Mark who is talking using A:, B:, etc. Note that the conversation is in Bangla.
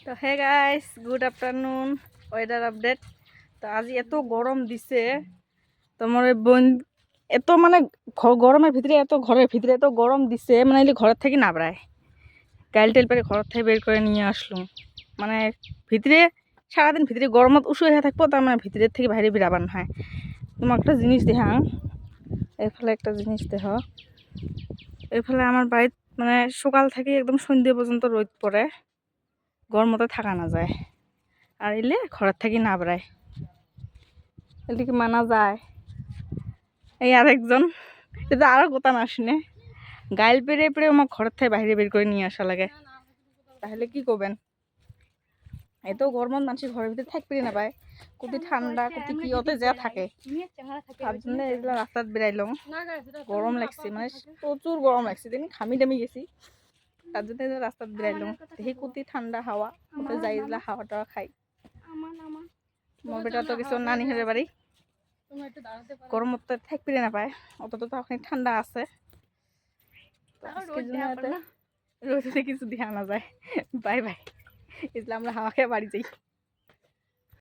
A: তো hey guys, good afternoon. Weather update. তো আজি এত গরম দিছে তোমার বোন, এত মানে গরমের ভিতরে এত ঘরের ভিতরে এত গরম দিছে, মানে ঘরের থেকে না বেড়ায় গাইল টেল পেরে ঘরের থেকে বের করে নিয়ে আসলুম। মানে ভিতরে সারাদিন ভিতরে গরমত উঁচু হয়ে থাকবো, তার মানে ভিতরের থেকে বাইরে বেরাবার হয়। তোমার একটা জিনিস দেখাং, এরফলে একটা জিনিস দেখ। এরফলে আমার বাড়িত মানে সকাল থেকে একদম সন্ধ্যে পর্যন্ত রোদ পড়ে, গরমতে থাকা না যায়। আর এলে ঘরের থেকে না বেড়ায়, এদিকে মানা যায়। এই আরেকজন এটা আরো কোথা না শুনে গাইল পেরে পেরে আমার ঘরের থেকে বাইরে বের করে নিয়ে আসা লাগে। তাহলে কি করবেন? এত গরমত মানুষের ঘরের ভিতরে থাকতে না পায়, কতি ঠান্ডা কতি কি অতে যা থাকে। তার জন্য এগুলো রাস্তাত বেড়াইলাম। গরম লাগছে, মানে প্রচুর গরম লাগছে, দিন ঘামি টামি গেছি। তার জন্য রাস্তাত বেড়াইলাম, দেখি কতি ঠান্ডা হাওয়া, ওতে যাই হাওয়া টাওয়া খাই। মোর বেটা তো কিছু নানি হয়ে বাড়ি, গরমত থাকতে না পায়, অত তো ওখানে ঠান্ডা আছে। রোদে কিছু দেখা না যায়। বাই বাই, ইসলাম আমরা হাওয়া খেয়ে বাড়ি যাই।